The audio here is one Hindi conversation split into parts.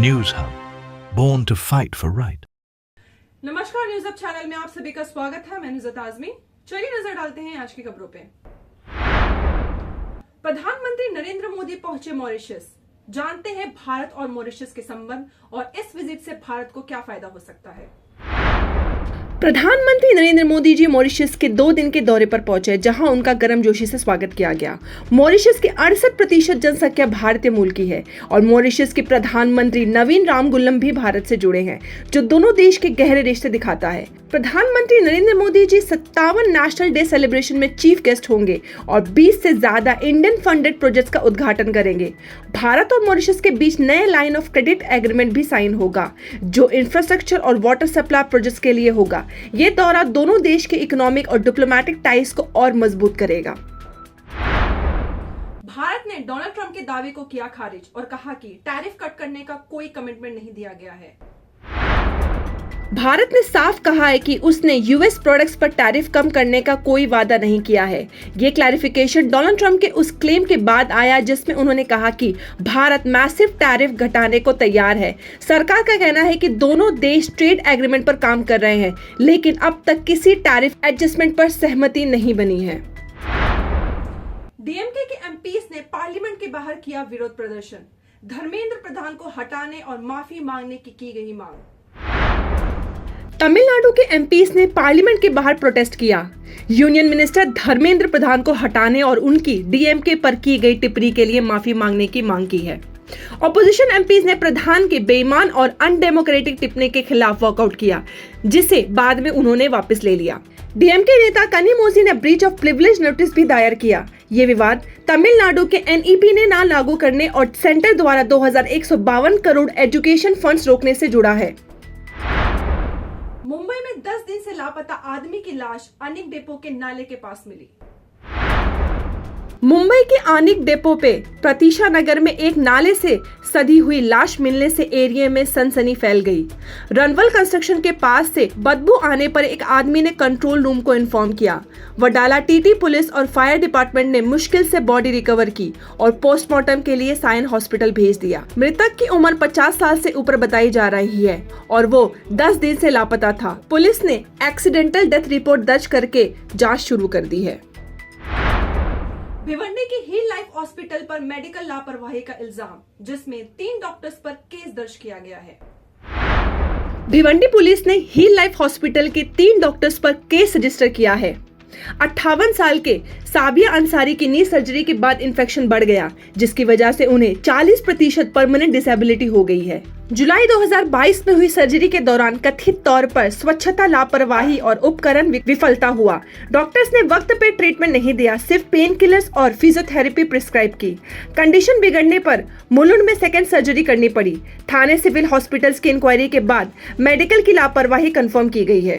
News hub, born to fight for right. नमस्कार, न्यूज हब चैनल में आप सभी का स्वागत है। मैं नुज़रत आज़मी। चलिए नजर डालते हैं आज की खबरों पे। प्रधानमंत्री नरेंद्र मोदी पहुंचे मॉरिशस। जानते हैं भारत और मॉरिशस के संबंध और इस विजिट से भारत को क्या फायदा हो सकता है। प्रधानमंत्री नरेंद्र मोदी जी मॉरिशस के 2 दिन के दौरे पर पहुंचे, जहां उनका गर्मजोशी से स्वागत किया गया। मॉरिशस की 68% जनसंख्या भारतीय मूल की है और मॉरिशस के प्रधानमंत्री नवीन रामगुलम भी भारत से जुड़े हैं, जो दोनों देश के गहरे रिश्ते दिखाता है। प्रधानमंत्री Narendra Modi ji 57 national day celebration में चीफ गेस्ट होंगे और 20 से ज्यादा इंडियन फंडेड प्रोजेक्ट्स का उद्घाटन करेंगे। भारत और मॉरिशस के बीच नए लाइन ऑफ क्रेडिट एग्रीमेंट भी साइन होगा, जो इंफ्रास्ट्रक्चर और वाटर सप्लाई प्रोजेक्ट्स के लिए होगा। ये दौरा दोनों देश के इकोनॉमिक और डिप्लोमेटिक टाइज को और मजबूत करेगा। भारत ने डोनाल्ड ट्रंप के दावे को किया खारिज और कहा कि टैरिफ कट करने का कोई कमिटमेंट नहीं दिया गया है। भारत ने साफ कहा है कि उसने यूएस प्रोडक्ट्स पर टैरिफ कम करने का कोई वादा नहीं किया है। ये क्लैरिफिकेशन डोनाल्ड ट्रंप के उस क्लेम के बाद आया जिसमें उन्होंने कहा कि भारत मैसिव टैरिफ घटाने को तैयार है। सरकार का कहना है कि दोनों देश ट्रेड एग्रीमेंट पर काम कर रहे हैं, लेकिन अब तक किसी टैरिफ एडजस्टमेंट पर सहमति नहीं बनी है। डीएमके के एमपीज ने पार्लियामेंट के बाहर किया विरोध प्रदर्शन। धर्मेंद्र प्रधान को हटाने और माफी मांगने की गई मांग। तमिलनाडु के एमपीज ने पार्लियामेंट के बाहर प्रोटेस्ट किया। यूनियन मिनिस्टर धर्मेंद्र प्रधान को हटाने और उनकी डीएमके पर की गई टिप्पणी के लिए माफी मांगने की मांग की है। ऑपोजिशन एमपीज ने प्रधान के बेईमान और अनडेमोक्रेटिक टिप्पणी के खिलाफ वॉकआउट किया, जिसे बाद में उन्होंने वापस ले लिया। डीएमके नेता कनिमोझी ने ब्रीच ऑफ प्रिविलेज नोटिस भी दायर किया। ये विवाद तमिलनाडु के एनईपी ने ना लागू करने और सेंटर द्वारा 2152 करोड़ एजुकेशन फंड्स रोकने से जुड़ा है। मुंबई में 10 दिन से लापता आदमी की लाश अनिक डेपो के नाले के पास मिली। मुंबई के आनिक डेपो पे प्रतीक्षा नगर में एक नाले से सधी हुई लाश मिलने से एरिया में सनसनी फैल गई। रनवल कंस्ट्रक्शन के पास से बदबू आने पर एक आदमी ने कंट्रोल रूम को इन्फॉर्म किया। वडाला टीटी पुलिस और फायर डिपार्टमेंट ने मुश्किल से बॉडी रिकवर की और पोस्टमार्टम के लिए साइन हॉस्पिटल भेज दिया। मृतक की उम्र 50 साल से ऊपर बताई जा रही है और वो 10 दिन से लापता था। पुलिस ने एक्सीडेंटल डेथ रिपोर्ट दर्ज करके जाँच शुरू कर दी है। भिवंडी की हील लाइफ हॉस्पिटल पर मेडिकल लापरवाही का इल्जाम, जिसमें 3 डॉक्टर्स पर केस दर्ज किया गया है। भिवंडी पुलिस ने हील लाइफ हॉस्पिटल के 3 डॉक्टर्स पर केस रजिस्टर किया है। 58 साल के साबिया अंसारी की नी सर्जरी के बाद इन्फेक्शन बढ़ गया, जिसकी वजह से उन्हें 40% परमानेंट डिसेबिलिटी हो गई है। जुलाई 2022 में हुई सर्जरी के दौरान कथित तौर पर स्वच्छता लापरवाही और उपकरण विफलता हुआ। डॉक्टर्स ने वक्त पे ट्रीटमेंट नहीं दिया, सिर्फ पेन किलर्स और फिजियोथेरेपी प्रिस्क्राइब की। कंडीशन बिगड़ने पर मुलुंड में सेकेंड सर्जरी करनी पड़ी। थाने सिविल हॉस्पिटल्स की इंक्वायरी के बाद मेडिकल की लापरवाही कंफर्म की गई है।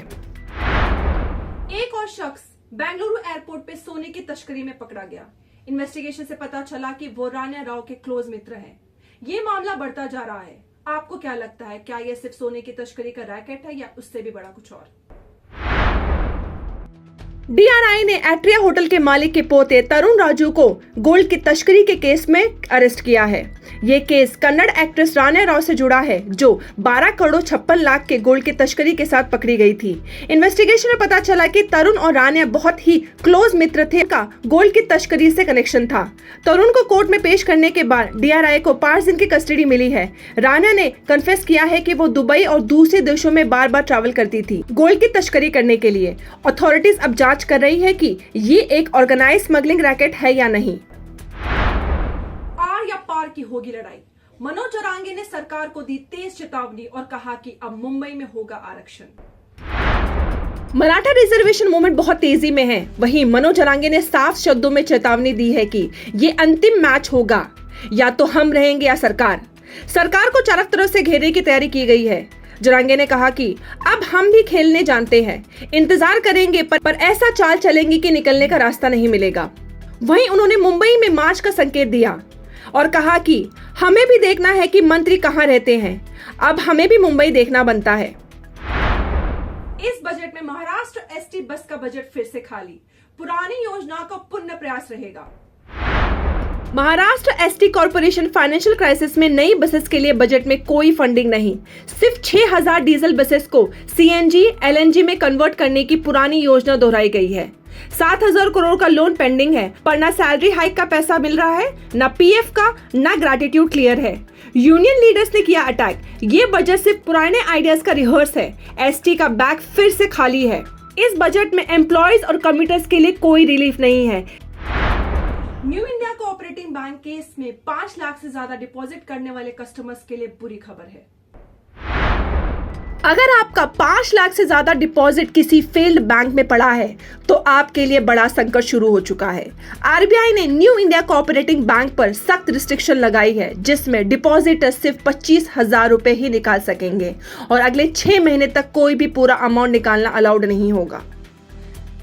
एक और शख्स बेंगलुरु एयरपोर्ट पे सोने की तस्करी में पकड़ा गया। इन्वेस्टिगेशन से पता चला कि वो रान्या राव के क्लोज मित्र हैं। ये मामला बढ़ता जा रहा है। आपको क्या लगता है, क्या ये सिर्फ सोने की तस्करी का रैकेट है या उससे भी बड़ा कुछ और? डीआरआई ने एट्रिया होटल के मालिक के पोते तरुण राजू को गोल्ड की तस्करी के केस में अरेस्ट किया है। ये केस कन्नड़ एक्ट्रेस रान्या राव से जुड़ा है, जो 12 करोड़ 56 लाख के गोल्ड की तस्करी के साथ पकड़ी गई थी। इन्वेस्टिगेशन में पता चला कि तरुण और रान्या बहुत ही क्लोज मित्र थे, का गोल्ड की तस्करी से कनेक्शन था। तरुण को कोर्ट में पेश करने के बाद डीआरआई को 5 दिन की कस्टडी मिली है। रान्या ने कन्फेस किया है कि वो दुबई और दूसरे देशों में बार बार ट्रैवल करती थी गोल्ड की तस्करी करने के लिए। अथॉरिटीज अब जांच कर रही है कि ये एक ऑर्गेनाइज स्मगलिंग रैकेट है या नहीं। आर या पार की होगी लड़ाई। मनोज जरांगे ने सरकार को दी तेज चेतावनी और कहा कि अब मुंबई में होगा आरक्षण। मराठा रिजर्वेशन मूवमेंट बहुत तेजी में है। वहीं मनोज जरांगे ने साफ शब्दों में चेतावनी दी है कि ये अंतिम मैच होगा, या तो हम रहेंगे या सरकार। सरकार को चारों तरफ से घेरने की तैयारी की गई है। जरांगे ने कहा कि अब हम भी खेलने जानते हैं, इंतजार करेंगे पर ऐसा चाल चलेंगे कि निकलने का रास्ता नहीं मिलेगा। वहीं उन्होंने मुंबई में मार्च का संकेत दिया और कहा कि हमें भी देखना है कि मंत्री कहां रहते हैं। अब हमें भी मुंबई देखना बनता है। इस बजट में महाराष्ट्र एसटी बस का बजट फिर से खाली। पुरानी योजना का पुनः प्रयास रहेगा। Maharashtra ST corporation financial crisis में नई बसेस के लिए बजट में कोई फंडिंग नहीं। सिर्फ 6000 डीजल बसेस को सीएनजी एलएनजी में कन्वर्ट करने की पुरानी योजना दोहराई गई है। 7000 करोड़ का लोन पेंडिंग है, पर ना सैलरी हाइक का पैसा मिल रहा है, ना पीएफ का, ना ग्रेटिट्यूड क्लियर है। यूनियन लीडर्स ने किया अटैक। ये बजट सिर्फ पुराने आइडियाज का रिहर्स है। एसटी का बैग फिर से खाली है। इस बजट में एम्प्लॉयज और कम्यूटर्स के लिए कोई रिलीफ नहीं है। New India cooperative bank case में 5 लाख से ज्यादा डिपॉजिट करने वाले कस्टमर्स के लिए बुरी खबर है। अगर आपका 5 लाख से ज्यादा डिपॉजिट किसी फेल्ड बैंक में पड़ा है तो आपके लिए बड़ा संकट शुरू हो चुका है। आरबीआई ने न्यू इंडिया कोऑपरेटिव बैंक पर सख्त रिस्ट्रिक्शन लगाई है, जिसमें डिपॉजिटर्स सिर्फ 25,000 रुपए ही निकाल सकेंगे और अगले 6 महीने तक कोई भी पूरा अमाउंट निकालना अलाउड नहीं होगा।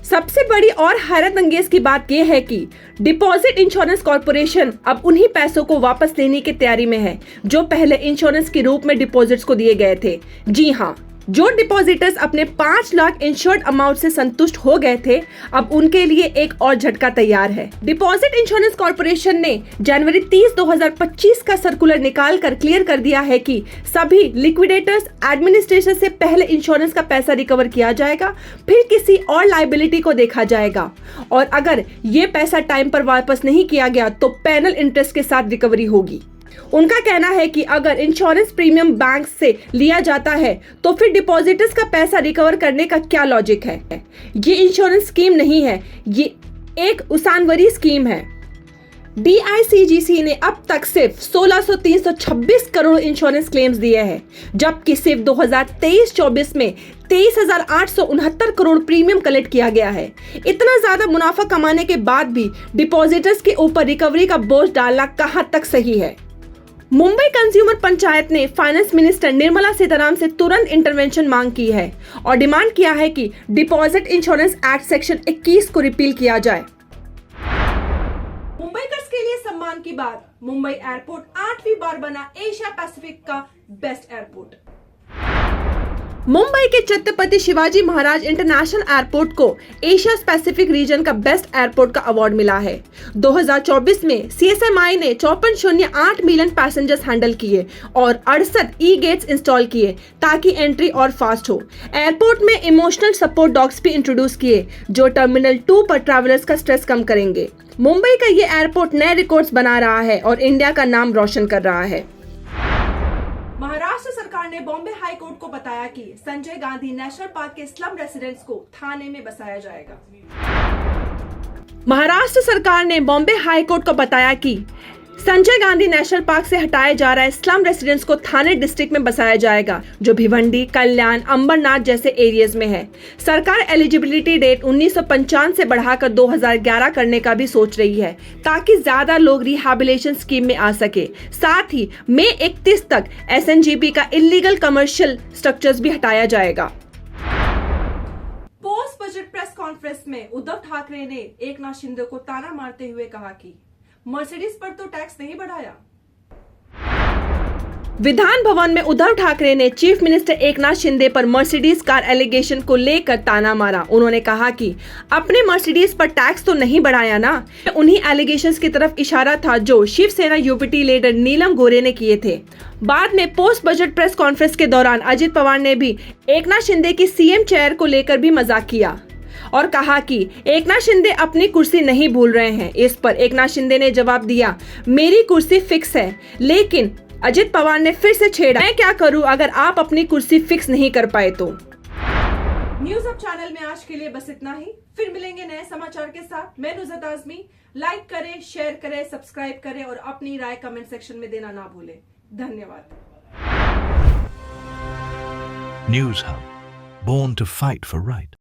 सबसे बड़ी और हैरत अंगेज की बात यह है कि डिपॉजिट इंश्योरेंस कॉर्पोरेशन अब उन्हीं पैसों को वापस लेने की तैयारी में है जो पहले इंश्योरेंस के रूप में डिपॉजिट्स को दिए गए थे। जी हाँ, जो डिपॉजिटर्स अपने 5 लाख इंश्योर्ड अमाउंट से संतुष्ट हो गए थे, अब उनके लिए एक और झटका तैयार है। डिपॉजिट इंश्योरेंस कॉर्पोरेशन ने जनवरी 30, 2025 का सर्कुलर निकाल कर क्लियर कर दिया है कि सभी लिक्विडेटर्स एडमिनिस्ट्रेशन से पहले इंश्योरेंस का पैसा रिकवर किया जाएगा, फिर किसी और लायबिलिटी को देखा जाएगा और अगर ये पैसा टाइम पर वापस नहीं किया गया तो पेनल इंटरेस्ट के साथ रिकवरी होगी। उनका कहना है कि अगर इंश्योरेंस प्रीमियम बैंक से लिया जाता है तो फिर डिपॉजिटर्स का पैसा रिकवर करने का क्या लॉजिक है। ये इंश्योरेंस स्कीम नहीं है, ये एक उसानवरी स्कीम है। डीआईसीजीसी ने अब तक सिर्फ 16,326 करोड़ इंश्योरेंस क्लेम्स दिए हैं, जबकि सिर्फ 2023-24 में 23,869 करोड़ प्रीमियम कलेक्ट किया गया है। इतना ज्यादा मुनाफा कमाने के बाद भी डिपॉजिटर्स के ऊपर रिकवरी का बोझ डालना कहां तक सही है। मुंबई कंज्यूमर पंचायत ने फाइनेंस मिनिस्टर निर्मला सीतारामन से तुरंत इंटरवेंशन मांग की है और डिमांड किया है कि डिपॉजिट इंश्योरेंस एक्ट सेक्शन 21 को रिपील किया जाए। मुंबईकर्स के लिए सम्मान की बात, मुंबई एयरपोर्ट 8वीं बार बना एशिया पैसिफिक का बेस्ट एयरपोर्ट। मुंबई के छत्रपति शिवाजी महाराज इंटरनेशनल एयरपोर्ट को एशिया पैसिफिक रीजन का बेस्ट एयरपोर्ट का अवार्ड मिला है। 2024 में सीएसएमआई ने 54.08 मिलियन पैसेंजर्स हैंडल किए और 68 ई गेट्स इंस्टॉल किए ताकि एंट्री और फास्ट हो। एयरपोर्ट में इमोशनल सपोर्ट डॉग्स भी इंट्रोड्यूस किए जो टर्मिनल 2 पर ट्रैवलर्स का स्ट्रेस कम करेंगे। मुंबई का ये एयरपोर्ट नए रिकॉर्ड्स बना रहा है और इंडिया का नाम रोशन कर रहा है। महाराष्ट्र सरकार ने बॉम्बे हाई कोर्ट को बताया कि संजय गांधी नेशनल पार्क के स्लम रेसिडेंट्स को थाने में बसाया जाएगा। महाराष्ट्र सरकार ने बॉम्बे हाई कोर्ट को बताया कि संजय गांधी नेशनल पार्क से हटाए जा रहे स्लम रेसिडेंट्स को थाने डिस्ट्रिक्ट में बसाया जाएगा, जो भिवंडी, कल्याण, अंबरनाथ जैसे एरियाज में है। सरकार एलिजिबिलिटी डेट 1955 से बढ़ाकर 2011 करने का भी सोच रही है ताकि ज्यादा लोग रिहैबिलिटेशन स्कीम में आ सके। साथ ही मई 31 तक एसएनजीपी का इलीगल कमर्शियल स्ट्रक्चर्स भी हटाया जाएगा। पोस्ट बजट प्रेस कॉन्फ्रेंस में उद्धव ठाकरे ने एकनाथ शिंदे को ताना मारते हुए कहा कि मर्सिडीज पर तो टैक्स नहीं बढ़ाया। विधान भवन में उद्धव ठाकरे ने चीफ मिनिस्टर एकनाथ शिंदे पर मर्सिडीज कार एलिगेशन को लेकर ताना मारा। उन्होंने कहा कि अपने मर्सिडीज पर टैक्स तो नहीं बढ़ाया ना। उन्हीं एलिगेशंस की तरफ इशारा था जो शिवसेना यूपीटी लीडर नीलम गोरे ने किए थे। बाद में पोस्ट बजट प्रेस कॉन्फ्रेंस के दौरान अजित पवार ने भी एकनाथ शिंदे की सीएम चेयर को लेकर भी मजाक किया और कहा कि एकनाथ शिंदे अपनी कुर्सी नहीं भूल रहे हैं। इस पर एकनाथ शिंदे ने जवाब दिया, मेरी कुर्सी फिक्स है। लेकिन अजित पवार ने फिर से छेड़ा, मैं क्या करूं अगर आप अपनी कुर्सी फिक्स नहीं कर पाए तो। न्यूज अप चैनल में आज के लिए बस इतना ही। फिर मिलेंगे नए समाचार के साथ। मैं नुज़रत आज़मी। लाइक करें, शेयर करें, सब्सक्राइब करें और अपनी राय कमेंट सेक्शन में देना ना भूलें। धन्यवाद। News Hub, born to fight for right.